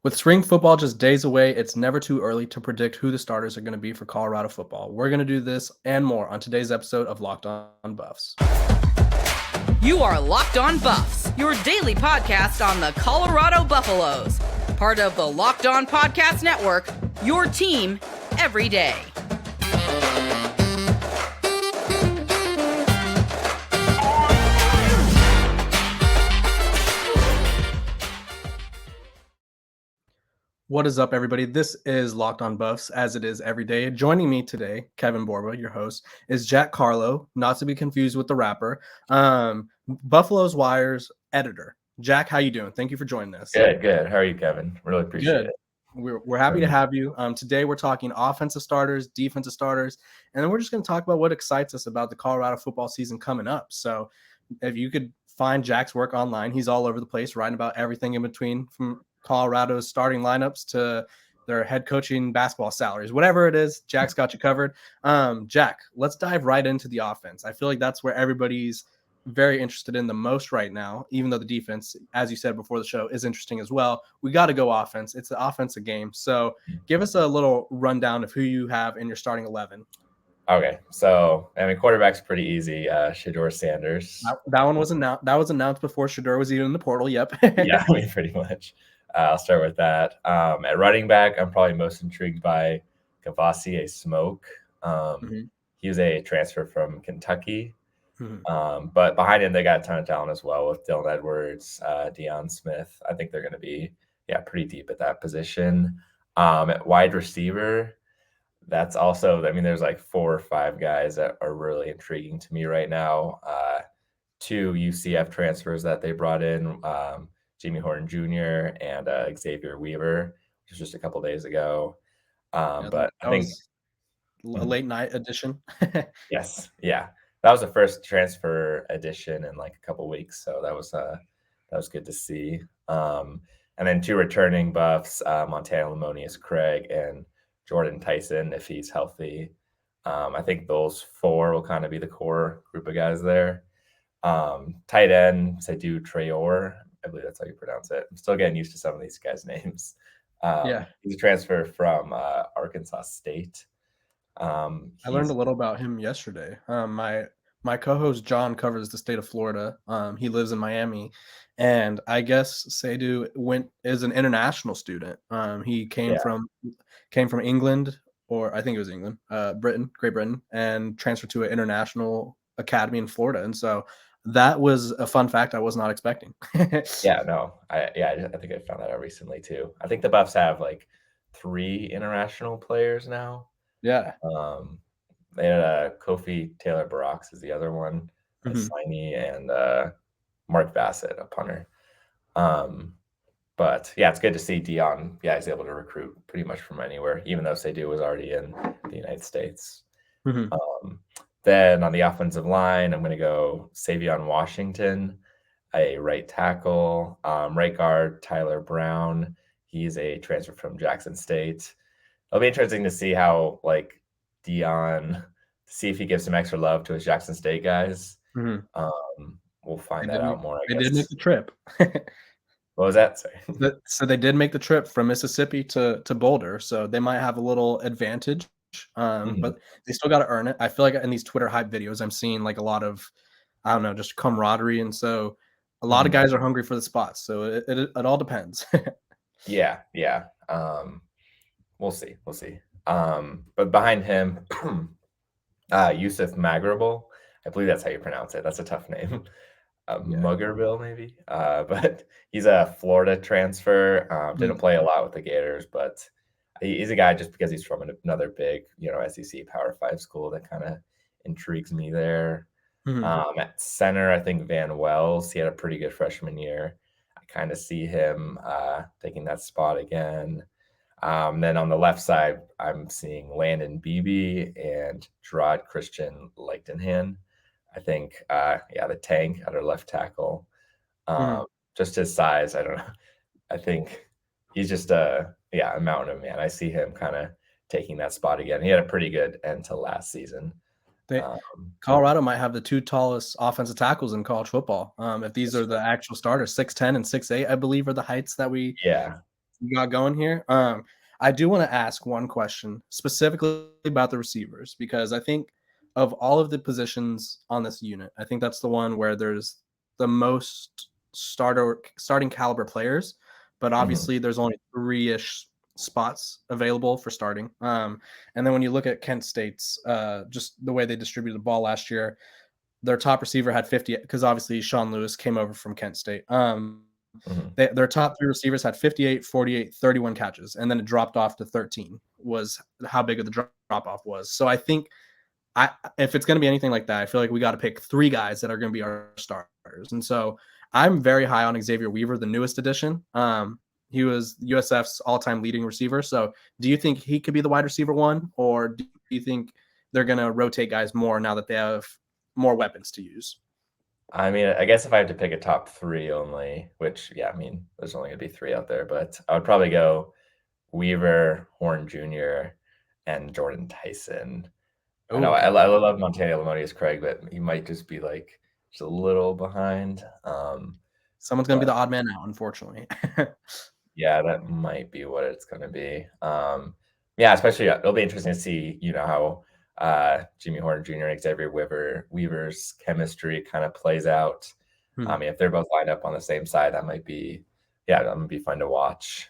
With spring football just days away, it's never too early to predict who the starters are going to be for Colorado football. We're going to do this and more on today's episode of Locked On Buffs. You are Locked On Buffs, your daily podcast on the Colorado Buffaloes. Part of the Locked On Podcast Network, your team every day. What is up, everybody? This is Locked On Buffs, as it is every day. Joining me today, Kevin Borba, your host, is Jack Carlough, not to be confused with the rapper, Buffalo's Wire's editor. Jack, how you doing? Thank you for joining us. Good. How are you, Kevin? Really appreciate it. We're happy to have you. Today we're talking offensive starters, defensive starters, and then we're just going to talk about what excites us about the Colorado football season coming up. So if you could find Jack's work online, he's all over the place, writing about everything in between, from Colorado's starting lineups to their head coaching basketball salaries, whatever it is. Jack's got you covered. Jack, let's dive right into the offense. I feel like that's where everybody's very interested in the most right now, even though the defense, as you said before the show, is interesting as well. We got to go offense. It's the offensive game. So give us a little rundown of who you have in your starting 11. Okay, so quarterback's pretty easy. Shedeur Sanders. That one was announced. That was announced before Shedeur was even in the portal. Yep. Yeah, pretty much. I'll start with that. At running back, I'm probably most intrigued by Kavasi Smoke. He was a transfer from Kentucky. But behind him, they got a ton of talent as well with Dylan Edwards, Deion Smith. I think they're going to be pretty deep at that position. At wide receiver, that's also, there's like 4 or 5 guys that are really intriguing to me right now. 2 UCF transfers that they brought in, Jimmy Horton Jr. and Xavier Weaver, which was just a couple days ago. But I think a late night edition. Yes. Yeah. That was the first transfer edition in like a couple weeks. So that was good to see. And then 2 returning buffs, Montana Lamonius Craig and Jordan Tyson, if he's healthy. I think those 4 will kind of be the core group of guys there. Tight end, Shedeur Traore. I believe that's how you pronounce it. I'm still getting used to some of these guys' names. He's a transfer from Arkansas State. I learned a little about him yesterday. My co-host John covers the state of Florida. He lives in Miami, and I guess Shedeur is an international student. He came from England, or I think it was England, Great Britain, and transferred to an international academy in Florida. And so that was a fun fact I was not expecting. I think I found that out recently too. I think the Buffs have like 3 international players now. Yeah. They had Kofi Taylor-Baraks is the other one, Sliney, and Mark Bassett, a punter. But it's good to see Deion. He's able to recruit pretty much from anywhere, even though Shedeur was already in the United States. Then on the offensive line, I'm going to go Savion Washington, a right tackle, right guard Tyler Brown. He's a transfer from Jackson State. It'll be interesting to see how Deion, see if he gives some extra love to his Jackson State guys. We'll find that out more. I guess they did make the trip. What was that? Sorry. So they did make the trip from Mississippi to Boulder, so they might have a little advantage. But they still got to earn it. I feel like in these Twitter hype videos, I'm seeing like a lot of, I don't know, just camaraderie, and so a lot of guys are hungry for the spots. So it all depends. Yeah. We'll see. But behind him, Yusuf Magrable. I believe that's how you pronounce it. That's a tough name. Muggerville, maybe. But he's a Florida transfer. Didn't play a lot with the Gators, but he's a guy just because he's from another big, SEC Power 5 school that kind of intrigues me there. At center, I think Van Wells. He had a pretty good freshman year. I kind of see him taking that spot again. Then on the left side, I'm seeing Landon Beebe and Gerard Christian Lichtenhan. I think, the tank at our left tackle. Just his size, I don't know. I think he's just a mountain of man. I see him kind of taking that spot again. He had a pretty good end to last season. Colorado might have the 2 tallest offensive tackles in college football. If these are the actual starters, 6'10" and 6'8", I believe, are the heights that we you got going here. I do want to ask one question specifically about the receivers because I think of all of the positions on this unit, I think that's the one where there's the most starting caliber players, but Mhm. obviously there's only 3-ish spots available for starting. And then when you look at Kent State's just the way they distributed the ball last year, their top receiver had 50 because obviously Sean Lewis came over from Kent State. Mhm. Their top 3 receivers had 58, 48, 31 catches, and then it dropped off to 13 was how big of the drop off was. So I think if it's going to be anything like that, I feel like we got to pick 3 guys that are going to be our starters. And so I'm very high on Xavier Weaver, the newest addition. He was USF's all-time leading receiver. So do you think he could be the wide receiver one, or do you think they're going to rotate guys more now that they have more weapons to use? I mean, I guess if I had to pick a top 3 only, which, yeah, I mean, there's only gonna be 3 out there, but I would probably go Weaver, Horn Jr., and Jordan Tyson. I know Oh, I love Montana Lamonius Craig, but he might just be, like, just a little behind. someone's going to be But the odd man out, unfortunately. yeah, that might be what it's gonna be. Yeah, especially it'll be interesting to see, how Jimmy Horn Jr. and Xavier Weaver's chemistry kind of plays out. I Hmm. mean, if they're both lined up on the same side, that might be, yeah, that would be fun to watch.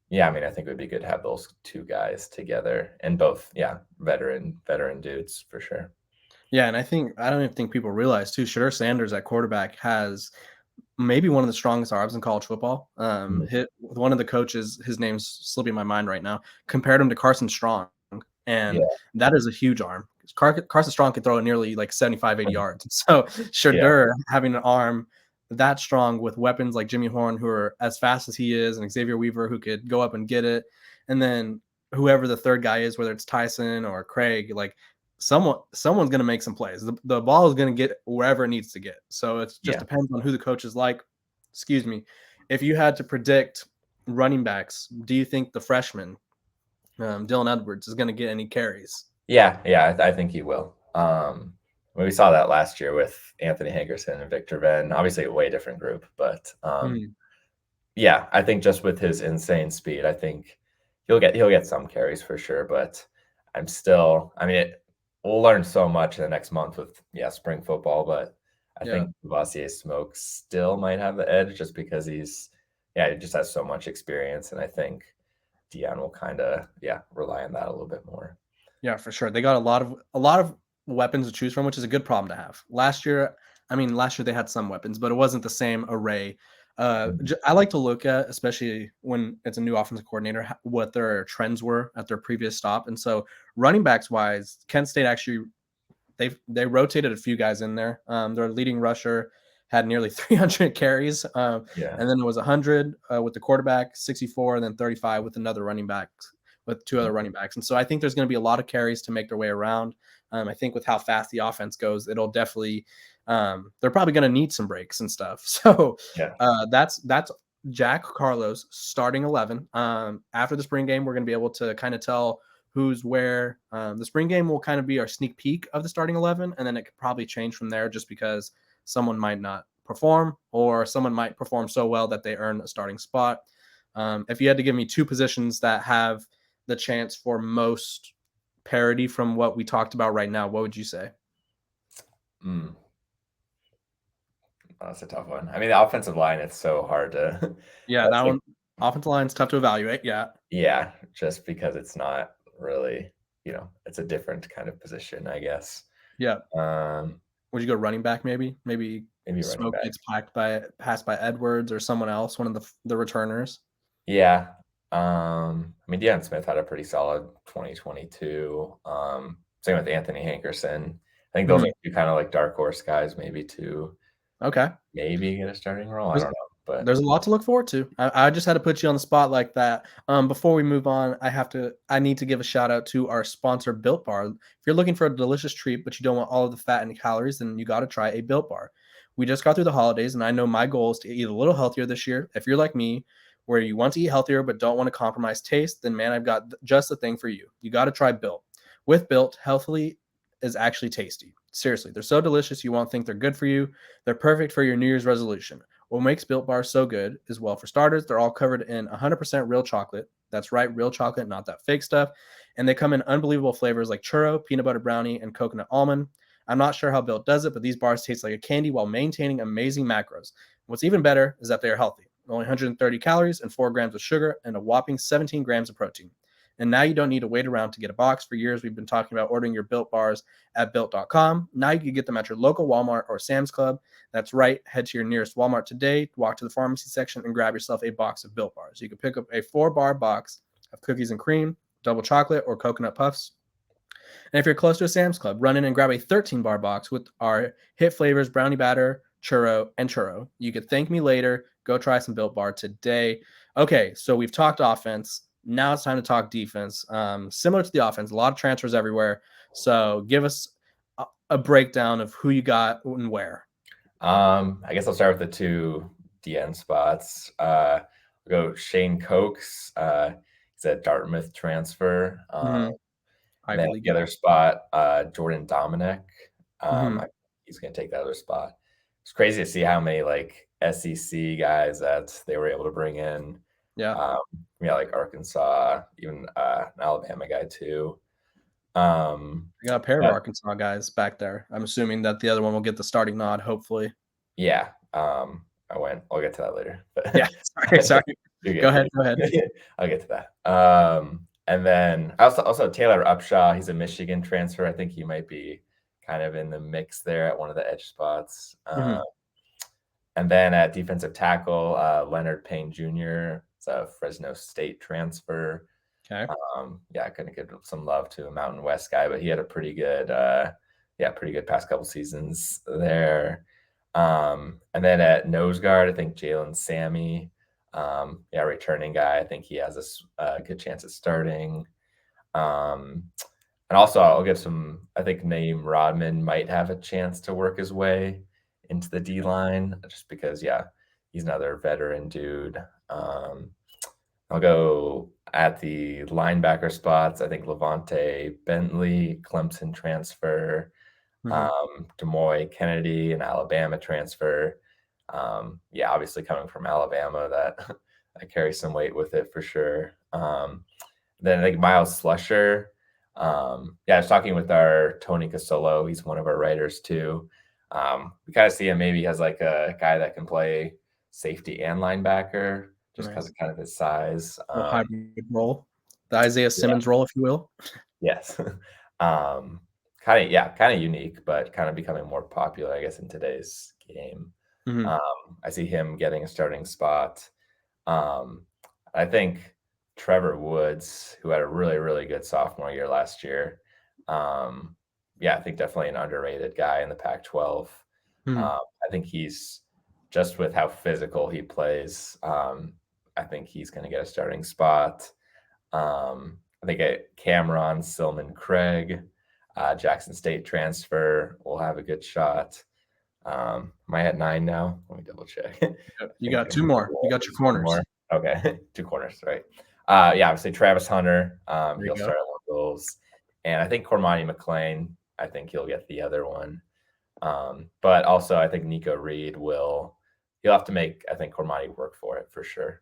Yeah, I mean, I think it would be good to have those 2 guys together and both, yeah, veteran dudes for sure. Yeah, and I don't even think people realize too. Shedeur Sanders at quarterback has maybe one of the strongest arms in college football. Mhm. One of the coaches, his name's slipping my mind right now, compared him to Carson Strong, and Yeah. that is a huge arm. Carson Strong can throw it nearly like 75, 80 Mhm. yards. So Yeah. Shedeur having an arm that strong with weapons like Jimmy Horn, who are as fast as he is, and Xavier Weaver, who could go up and get it, and then whoever the third guy is, whether it's Tyson or Craig, like someone's going to make some plays. The ball is going to get wherever it needs to get. So it just Yeah. depends on who the coach is like. Excuse me. If you had to predict running backs, do you think the freshman Dylan Edwards is going to get any carries? Yeah, I think he will. We saw that last year with Anthony Hankerson and Victor Venn. Obviously, a way different group, but Hmm. yeah, I think just with his insane speed, I think he'll get some carries for sure. But I mean, we'll learn so much in the next month with spring football. But I Yeah. think Vassier Smoke still might have the edge just because he just has so much experience, and I think Deion will kind of rely on that a little bit more. Yeah, for sure. They got a lot of weapons to choose from, which is a good problem to have. Last year they had some weapons, but it wasn't the same array. Mhm. I like to look at, especially when it's a new offensive coordinator, what their trends were at their previous stop. And so, running backs wise, Kent State actually they rotated a few guys in there. Their leading rusher had nearly 300 carries, Yeah. and then it was 100 with the quarterback, 64, and then 35 with another running back, with 2 other running backs. And so I think there's going to be a lot of carries to make their way around. I think with how fast the offense goes, it'll definitely they're probably going to need some breaks and stuff. So Yeah. that's Jack Carlough's starting 11. After the spring game, we're going to be able to kind of tell who's where. The spring game will kind of be our sneak peek of the starting 11, and then it could probably change from there just because someone might not perform or someone might perform so well that they earn a starting spot. If you had to give me 2 positions that have the chance for most parity from what we talked about right now, what would you say? Mm. Oh, that's a tough one. I mean, the offensive line, it's so hard to Yeah, that that's like one, offensive line's tough to evaluate. Yeah. yeah, just because it's not really, it's a different kind of position, I guess. Yeah. Um, Would you go running back maybe? Maybe maybe running Smoke back. gets passed by Edwards or someone else, one of the returners. Yeah. I mean, Deion Smith had a pretty solid 2022. Same with Anthony Hankerson. I think those are Mhm. 2 kind of like dark horse guys, maybe to Okay. maybe get a starting role. I There's don't know, but there's a lot to look forward to. I just had to put you on the spot like that. Before we move on, I need to give a shout out to our sponsor, Built Bar. If you're looking for a delicious treat, but you don't want all of the fat and calories, then you got to try a Built Bar. We just got through the holidays, and I know my goal is to eat a little healthier this year. If you're like me, where you want to eat healthier but don't want to compromise taste, then man, I've got just the thing for you. You got to try Built. With Built, healthily is actually tasty. Seriously, they're so delicious you won't think they're good for you. They're perfect for your New Year's resolution. What makes Built Bars so good is, well, for starters, they're all covered in 100% real chocolate. That's right, real chocolate, not that fake stuff. And they come in unbelievable flavors like churro, peanut butter brownie, and coconut almond. I'm not sure how Built does it, but these bars taste like a candy while maintaining amazing macros. What's even better is that they are healthy. Only 130 calories and 4 grams of sugar and a whopping 17 grams of protein. And now you don't need to wait around to get a box. For years, we've been talking about ordering your Built Bars at Built.com. Now you can get them at your local Walmart or Sam's Club. That's right. Head to your nearest Walmart today, walk to the pharmacy section, and grab yourself a box of Built Bars. You can pick up a 4-bar box of cookies and cream, double chocolate, or coconut puffs. And if you're close to a Sam's Club, run in and grab a 13-bar box with our hit flavors, brownie batter, churro, and churro. You could thank me later. Go try some Built Bar today. Okay, so we've talked offense. Now it's time to talk defense. Similar to the offense, a lot of transfers everywhere. So give us a breakdown of who you got and where. I guess I'll start with the 2 DN spots. We'll go Shane Cokes. He's a Dartmouth transfer. And then the other spot, Jordan Dominic. He's going to take that other spot. It's crazy to see how many like SEC guys that they were able to bring in. Yeah. Like Arkansas, even an Alabama guy too. We got a pair of Arkansas guys back there. I'm assuming that the other one will get the starting nod, hopefully. Yeah. I'll get to that later. But yeah. Sorry. Go ahead. I'll get to that. And then also Taylor Upshaw, he's a Michigan transfer. I think he might be kind of in the mix there at one of the edge spots. And then at defensive tackle, Leonard Payne Jr. It's a Fresno State transfer. Okay. I couldn't give some love to a Mountain West guy, but he had a pretty good past couple seasons there. And then at nose guard, I think Jalen Sammy, returning guy. I think he has a good chance at starting. And also I'll give I think Naeem Rodman might have a chance to work his way into the D line just because, he's another veteran dude. I'll go at the linebacker spots. I think Levante Bentley, Clemson transfer, Demoy Kennedy, an Alabama transfer. Obviously coming from Alabama, that I carry some weight with it for sure. Then I think Miles Slusher. I was talking with our Tony Casolo. He's one of our writers too. We kind of see him maybe as like a guy that can play safety and linebacker just because of kind of his size. Hybrid role, the Isaiah Simmons role, if you will. Yes. Kind of unique, but kind of becoming more popular, I guess, in today's game. I see him getting a starting spot. I think Trevor Woods, who had a really, really good sophomore year last year. I think definitely an underrated guy in the Pac-12. I think he's just with how physical he plays. I think he's going to get a starting spot. I think Cameron Silman Craig, Jackson State transfer, will have a good shot. Am I at 9 now? Let me double check. You got 2 more. You got your corners. More. Okay, 2 corners, right? Obviously Travis Hunter. He'll start at one of those. And I think Cormani McClain, I think he'll get the other one. But also I think Nico Reed he'll have to make, I think, Cormani work for it for sure.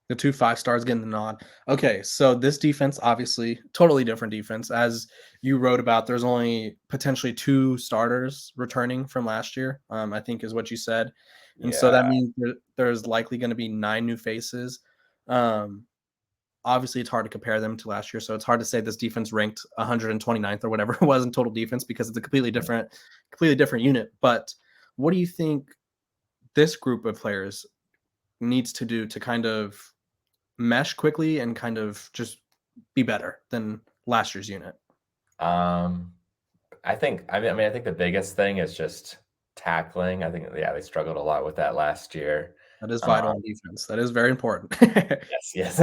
The 2 5-stars getting the nod. Okay, so this defense, obviously, totally different defense. As you wrote about, there's only potentially 2 starters returning from last year, I think is what you said. And so that means there's likely going to be 9 new faces. Obviously, it's hard to compare them to last year, so it's hard to say this defense ranked 129th or whatever it was in total defense because it's a completely different unit. But what do you think this group of players needs to do to kind of mesh quickly and kind of just be better than last year's unit? I think the biggest thing is just tackling. I think they struggled a lot with that last year. That is vital on defense. That is very important. Yes.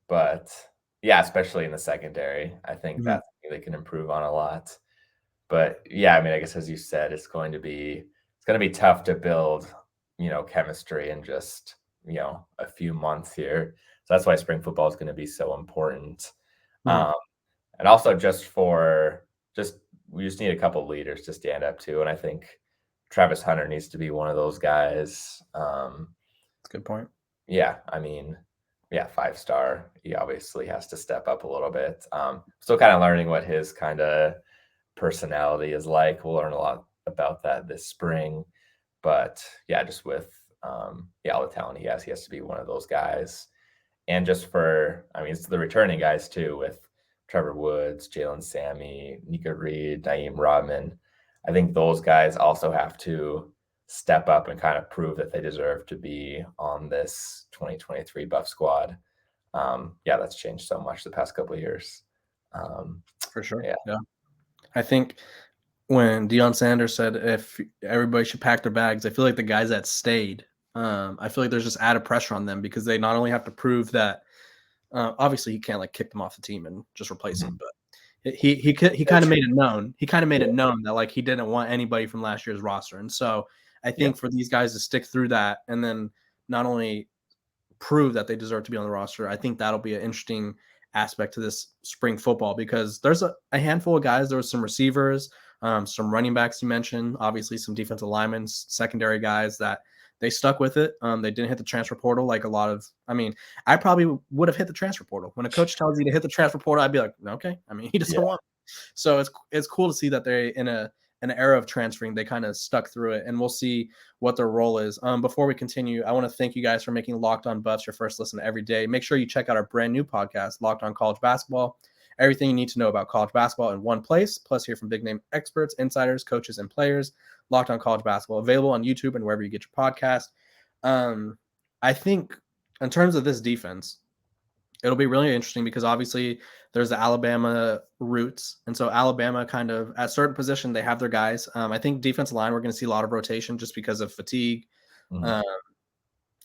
But especially in the secondary, I think that's something they can improve on a lot. But I guess as you said, it's going to be tough to build, chemistry in just, a few months here. So that's why spring football is going to be so important. And also we just need a couple leaders to stand up to. And I think Travis Hunter needs to be one of those guys. That's a good point. Yeah, I mean, yeah, 5-star. He obviously has to step up a little bit. Still kind of learning what his kind of personality is like. We'll learn a lot about that this spring. But yeah, just with all the talent he has to be one of those guys. And just it's the returning guys too, with Trevor Woods, Jalen Sammy, Nika Reed, Naeem Rodman. I think those guys also have to step up and kind of prove that they deserve to be on this 2023 Buff squad. That's changed so much the past couple of years. For sure. Yeah. I think when Deion Sanders said if everybody should pack their bags, I feel like the guys that stayed, I feel like there's just added pressure on them because they not only have to prove that obviously he can't like kick them off the team and just replace them, but he kind of made it known. He kind of made it known that like he didn't want anybody from last year's roster. And so I think for these guys to stick through that and then not only prove that they deserve to be on the roster, I think that'll be an interesting aspect to this spring football because there's a handful of guys. There was some receivers, some running backs you mentioned, obviously some defensive linemen, secondary guys that they stuck with it. They didn't hit the transfer portal like a lot of. I probably would have hit the transfer portal. When a coach tells you to hit the transfer portal, I'd be like, okay. He doesn't want. So it's cool to see that they're in an era of transferring. They kind of stuck through it, and we'll see what their role is. Before we continue, I want to thank you guys for making Locked On Buffs your first listen every day. Make sure you check out our brand new podcast, Locked On College Basketball. Everything you need to know about college basketball in one place, plus hear from big name experts, insiders, coaches, and players. Locked On College Basketball, available on YouTube and wherever you get your podcast. I think in terms of this defense, it'll be really interesting because obviously there's the Alabama roots. And so Alabama kind of at certain position, they have their guys. I think defensive line, we're going to see a lot of rotation just because of fatigue.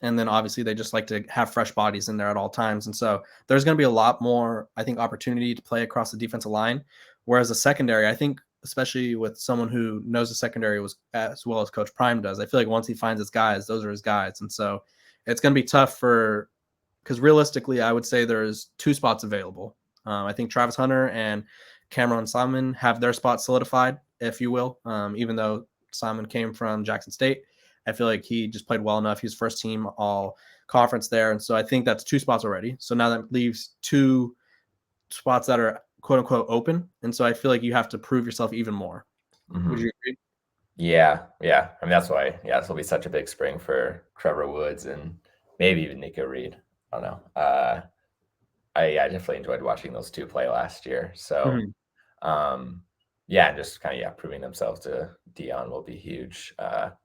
And then obviously they just like to have fresh bodies in there at all times. And so there's going to be a lot more, I think, opportunity to play across the defensive line. Whereas the secondary, I think, especially with someone who knows the secondary was as well as Coach Prime does, I feel like once he finds his guys, those are his guys. And so it's going to be tough because realistically, I would say there's 2 spots available. I think Travis Hunter and Cameron Simon have their spot solidified, if you will, even though Simon came from Jackson State. I feel like he just played well enough. He's first team all conference there. And so I think that's 2 spots already. So now that leaves 2 spots that are quote unquote open. And so I feel like you have to prove yourself even more. Would you agree? Yeah. That's why, this will be such a big spring for Trevor Woods and maybe even Nika Reed. I don't know. I definitely enjoyed watching those 2 play last year. So, just kind of proving themselves to Deion will be huge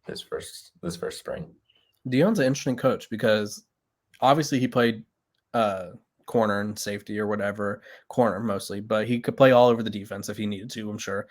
this first spring. Deion's an interesting coach because obviously he played corner and safety or whatever, corner mostly, but he could play all over the defense if he needed to, I'm sure.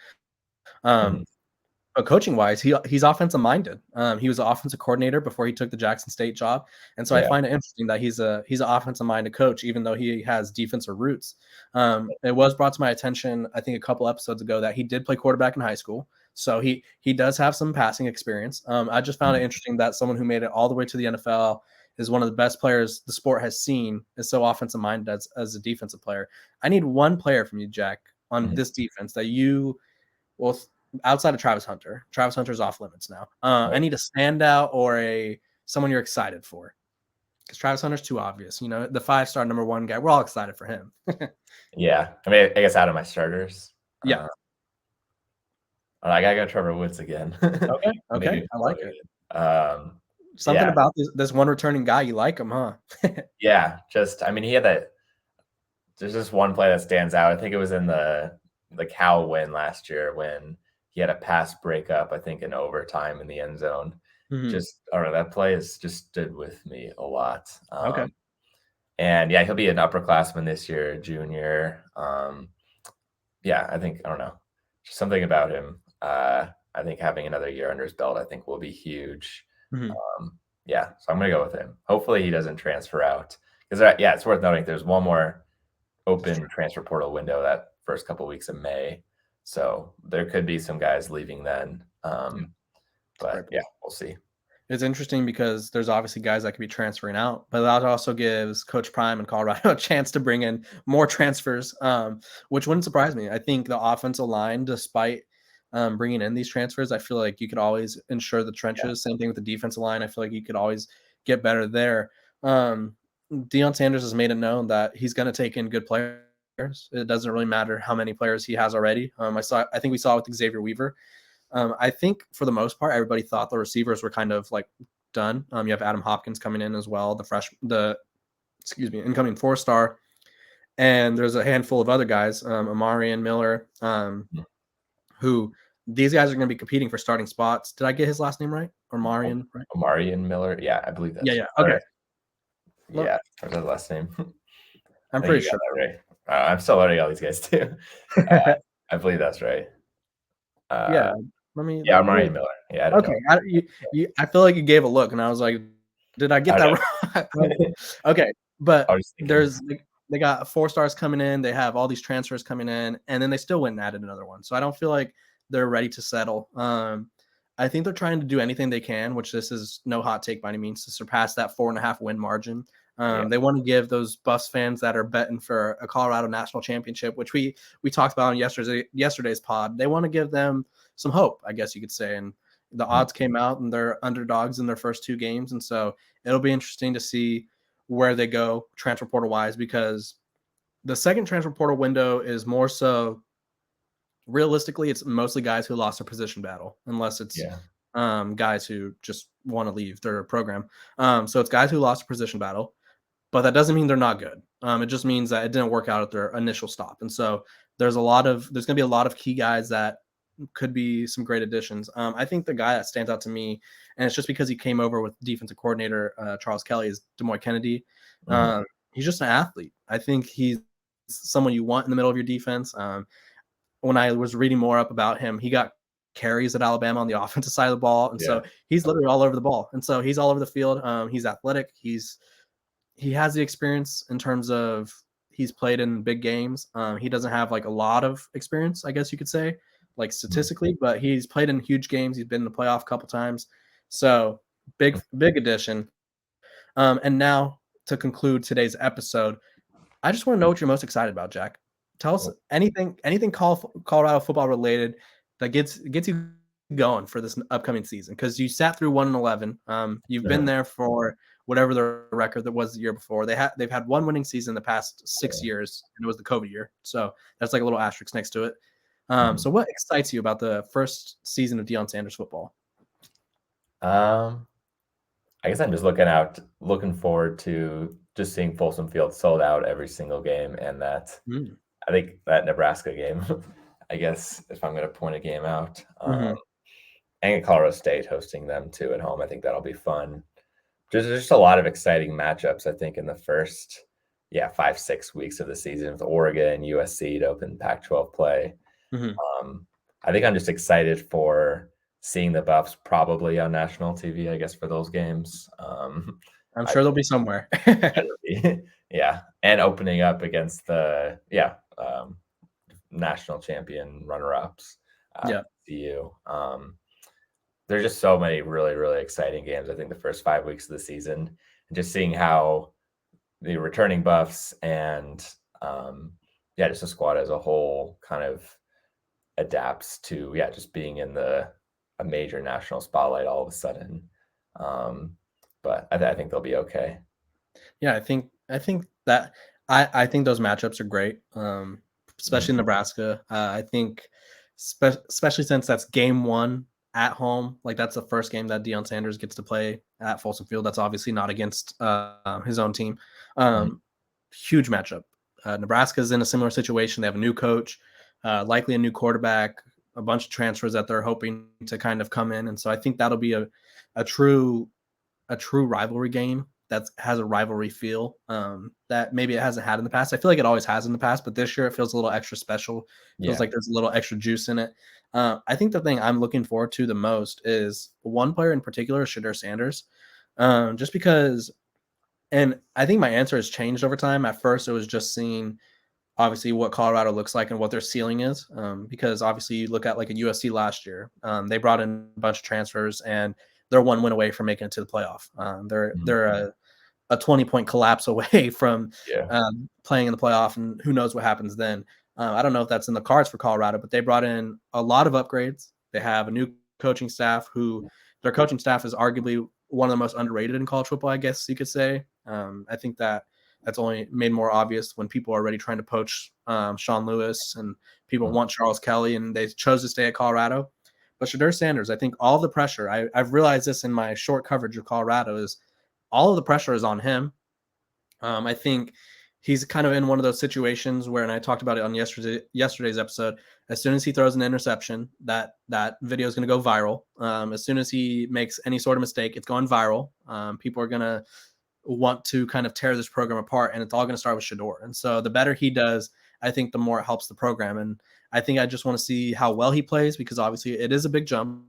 But coaching wise, he's offensive minded. He was an offensive coordinator before he took the Jackson State job. And so I find it interesting that he's an offensive minded coach, even though he has defensive roots. It was brought to my attention, I think a couple episodes ago, that he did play quarterback in high school. So he does have some passing experience. I just found it interesting that someone who made it all the way to the NFL is one of the best players the sport has seen, is so offensive minded as a defensive player. I need one player from you, Jack, on this defense that you will – outside of Travis Hunter. Travis Hunter's off limits now. I need a standout or someone you're excited for. Because Travis Hunter's too obvious. The 5-star number 1 guy. We're all excited for him. I guess out of my starters. Yeah. I got to go Trevor Woods again. Okay. I like it. Something about this one returning guy. You like him, huh? he had that. There's just one play that stands out. I think it was in the Cal win last year when he had a pass breakup, I think in overtime in the end zone. That play has just stood with me a lot. And he'll be an upperclassman this year, junior. I think, I don't know, just something about him. I think having another year under his belt, I think will be huge. So I'm going to go with him. Hopefully he doesn't transfer out because it's worth noting there's one more open transfer portal window that first couple of weeks of May. So there could be some guys leaving then. But we'll see. It's interesting because there's obviously guys that could be transferring out, but that also gives Coach Prime in Colorado a chance to bring in more transfers, which wouldn't surprise me. I think the offensive line, despite bringing in these transfers. I feel like you could always ensure the trenches. Yeah. Same thing with the defensive line. I feel like you could always get better there. Deion Sanders has made it known that he's going to take in good players. It doesn't really matter how many players he has already. I think we saw with Xavier Weaver. I think for the most part, everybody thought the receivers were kind of like done. You have Adam Hopkins coming in as well, incoming 4-star. And there's a handful of other guys, Amari and Miller, who these guys are going to be competing for starting spots. Did I get his last name right? Or Marion, right? Amari and Miller. Yeah, I believe that's Yeah. Okay. Yeah, that's the last name. I'm pretty sure. That right. I'm still learning all these guys too. I believe that's right. Yeah. Let me. Yeah, Amari and Miller. Yeah. I don't know. I feel like you gave a look, and I was like, did I get that wrong? Okay, but they got 4 stars coming in. They have all these transfers coming in, and then they still went and added another one. So I don't feel like they're ready to settle. I think they're trying to do anything they can, which this is no hot take by any means, to surpass that 4.5 win margin. They want to give those Buffs fans that are betting for a Colorado national championship, which we talked about on yesterday's pod. They want to give them some hope, I guess you could say. And the odds came out, and they're underdogs in their first 2 games. And so it'll be interesting to see where they go transfer portal wise, because the second transfer portal window is more so realistically, it's mostly guys who lost their position battle, unless it's guys who just want to leave their program. So it's guys who lost a position battle, but that doesn't mean they're not good. It just means that it didn't work out at their initial stop. And so there's going to be a lot of key guys that could be some great additions. I think the guy that stands out to me, and it's just because he came over with defensive coordinator Charles Kelly, is Demoy Kennedy. He's just an athlete. I think he's someone you want in the middle of your defense. When I was reading more up about him, he got carries at Alabama on the offensive side of the ball. And so he's literally all over the ball. And so he's all over the field. He's athletic. He has the experience in terms of he's played in big games. He doesn't have like a lot of experience, I guess you could say, like statistically, but he's played in huge games. He's been in the playoff a couple times. So big addition. And now to conclude today's episode, I just want to know what you're most excited about, Jack. Tell us anything Colorado football related that gets you going for this upcoming season, because you sat through 1-11. You've been there for whatever the record that was the year before. They've had 1 winning season the past 6 years, and it was the COVID year. So that's like a little asterisk next to it. So what excites you about the first season of Deion Sanders football? I guess I'm just looking forward to just seeing Folsom Field sold out every single game, and that I think that Nebraska game, I guess if I'm going to point a game out, and Colorado State hosting them too at home, I think that'll be fun. There's just a lot of exciting matchups, I think, in the first 5-6 weeks of the season with Oregon, USC to open Pac-12 play. I think I'm just excited for seeing the Buffs probably on national TV, I guess, for those games. I'm sure they'll be somewhere. And opening up against the national champion runner-ups. CU. There's just so many really, really exciting games. I think the first 5 weeks of the season, and just seeing how the returning Buffs and just the squad as a whole kind of adapts to just being in a major national spotlight all of a sudden. But I think they'll be okay. Yeah, I think that I think those matchups are great, especially in Nebraska. I think especially since that's game 1 at home, like that's the first game that Deion Sanders gets to play at Folsom Field. That's obviously not against his own team. Huge matchup. Nebraska's in a similar situation. They have a new coach, likely a new quarterback, a bunch of transfers that they're hoping to kind of come in. And so I think that'll be a true rivalry game that has a rivalry feel that maybe it hasn't had in the past. I feel like it always has in the past, but this year it feels a little extra special. It feels like there's a little extra juice in it. I think the thing I'm looking forward to the most is one player in particular, Shedeur Sanders, just because, and I think my answer has changed over time. At first, it was just seeing obviously what Colorado looks like and what their ceiling is, because obviously you look at like a USC last year. They brought in a bunch of transfers, and they're 1 win away from making it to the playoff. They're a 20-point collapse away from playing in the playoff, and who knows what happens then. I don't know if that's in the cards for Colorado, but they brought in a lot of upgrades. They have a new coaching staff who their coaching staff is arguably one of the most underrated in college football, I guess you could say. I think that's only made more obvious when people are already trying to poach Sean Lewis and people want Charles Kelly, and they chose to stay at Colorado. But Shedeur Sanders, I think all the pressure, I've realized this in my short coverage of Colorado, is all of the pressure is on him. I think he's kind of in one of those situations where, and I talked about it on yesterday's episode, as soon as he throws an interception, that video is going to go viral. As soon as he makes any sort of mistake, it's going viral. People are going to want to kind of tear this program apart, and it's all going to start with Shedeur. And so the better he does, I think the more it helps the program. And I think I just want to see how well he plays, because obviously it is a big jump.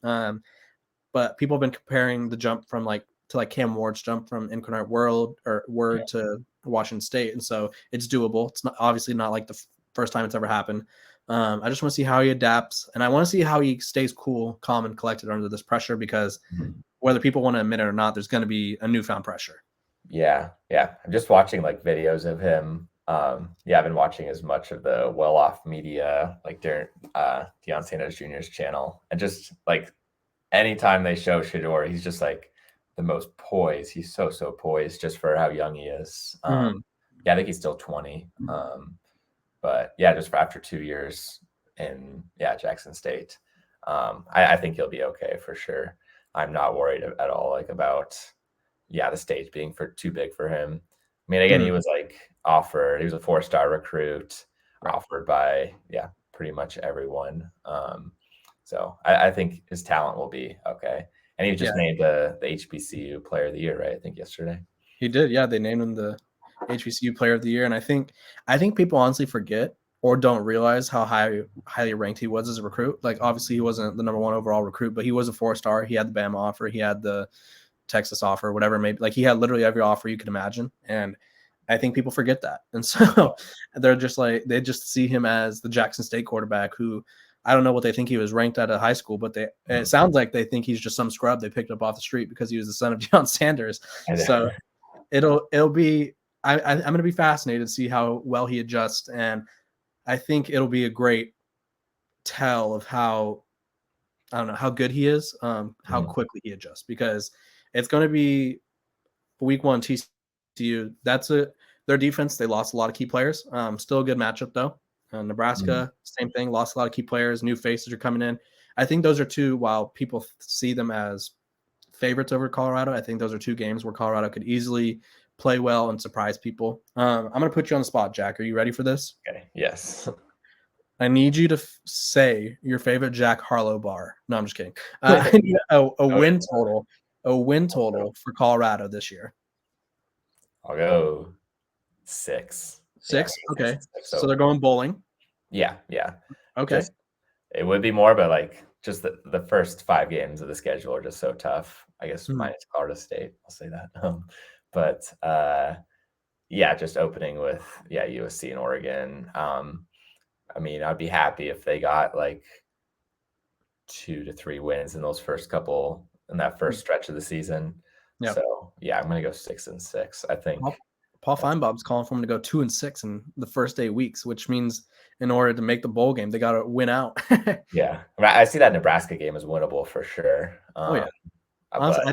But people have been comparing the jump from to Cam Ward's jump from Incarnate Word to Washington State. And so it's doable. It's not obviously not like the first time it's ever happened. I just want to see how he adapts, and I want to see how he stays cool, calm, and collected under this pressure, because whether people want to admit it or not, there's going to be a newfound pressure. Yeah. I'm just watching videos of him. I've been watching as much of the well-off media, during Deion Sanders Jr.'s channel, and just anytime they show Shedeur, he's just the most poised. He's so poised just for how young he is. I think he's still 20. But just for after 2 years in Jackson State, I think he'll be okay for sure. I'm not worried at all about the stage being too big for him. I mean, again, he was offered. He was a 4-star recruit, offered by pretty much everyone. So I think his talent will be okay. And he was just named the HBCU Player of the Year, right? I think yesterday. He did, yeah. They named him the HBCU Player of the Year, and I think people honestly forget or don't realize how highly ranked he was as a recruit. Obviously, he wasn't the number 1 overall recruit, but he was a 4-star. He had the Bama offer, he had the Texas offer, whatever. Maybe he had literally every offer you could imagine, and I think people forget that, and so they're just they just see him as the Jackson State quarterback who. I don't know what they think he was ranked at high school, but it sounds like they think he's just some scrub they picked up off the street because he was the son of Deion Sanders. So it'll be I'm going to be fascinated to see how well he adjusts, and I think it'll be a great tell of how good he is, how quickly he adjusts, because it's going to be week 1 TCU. That's their defense. They lost a lot of key players. Still a good matchup though. Nebraska, same thing, lost a lot of key players, new faces are coming in. I think those are two, while people see them as favorites over Colorado, I think those are 2 games where Colorado could easily play well and surprise people. I'm going to put you on the spot, Jack. Are you ready for this? Okay. Yes. I need you to say your favorite Jack Harlow bar. No, I'm just kidding. I need a win total for Colorado this year. I'll go 6. 6? Okay. So they're going bowling. Yeah. Okay. It would be more, but just the first 5 games of the schedule are just so tough. I guess minus Colorado State, I'll say that. But just opening with USC and Oregon. I mean, I'd be happy if they got 2 to 3 wins in those first couple in that first stretch of the season. Yep. So I'm going to go 6-6. I think. Paul Feinbaum's calling for him to go 2-6 in the first 8 weeks, which means in order to make the bowl game, they got to win out. I see that Nebraska game is winnable for sure. Honestly,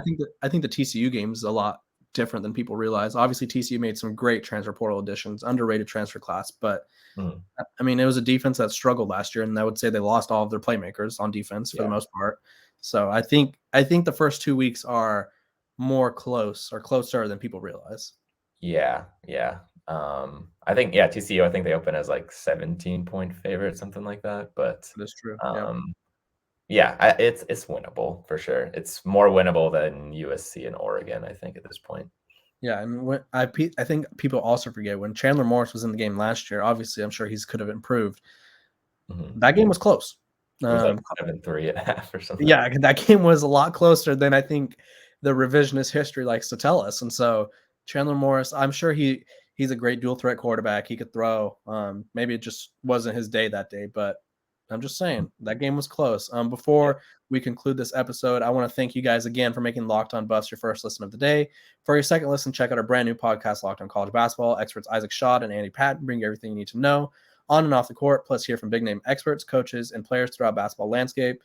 I think the TCU game is a lot different than people realize. Obviously, TCU made some great transfer portal additions, underrated transfer class, but I mean, it was a defense that struggled last year, and I would say they lost all of their playmakers on defense for the most part. So I think the first 2 weeks are closer than people realize. Yeah. I think TCU. I think they open as 17-point favorite, something like that. But that's true. It's winnable for sure. It's more winnable than USC and Oregon, I think, at this point. Yeah, and I think people also forget when Chandler Morris was in the game last year. Obviously, I'm sure he could have improved. That game was close. It was 7-3 at half or something. Yeah, that game was a lot closer than I think the revisionist history likes to tell us. And so Chandler Morris, I'm sure he's a great dual threat quarterback. He could throw. Maybe it just wasn't his day that day, but I'm just saying that game was close. Before we conclude this episode, I want to thank you guys again for making Locked On Buffs your first listen of the day. For your second listen, check out our brand new podcast, Locked On College Basketball. Experts Isaac Schad and Andy Patton bring you everything you need to know on and off the court, plus hear from big name experts, coaches, and players throughout basketball landscape.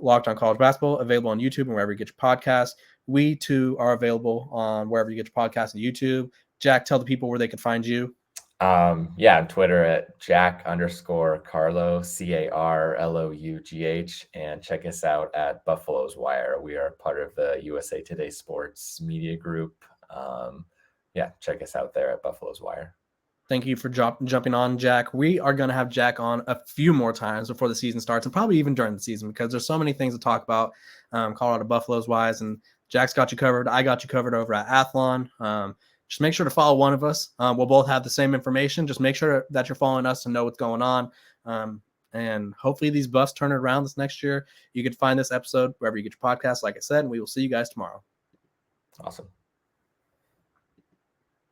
Locked on College Basketball, available on YouTube and wherever you get your podcasts. We too are available on wherever you get your podcasts and YouTube. Jack, tell the people where they can find you. On Twitter at Jack_Carlough, CARLOUGH, and check us out at Buffalo's Wire. We are part of the USA Today Sports Media Group. Check us out there at Buffalo's Wire. Thank you for jumping on, Jack. We are going to have Jack on a few more times before the season starts, and probably even during the season, because there's so many things to talk about Colorado Buffaloes wise, and Jack's got you covered. I got you covered over at Athlon. Just make sure to follow one of us. We'll both have the same information. Just make sure that you're following us to know what's going on. And hopefully these Buffs turn it around this next year. You can find this episode wherever you get your podcast, like I said, and we will see you guys tomorrow. Awesome.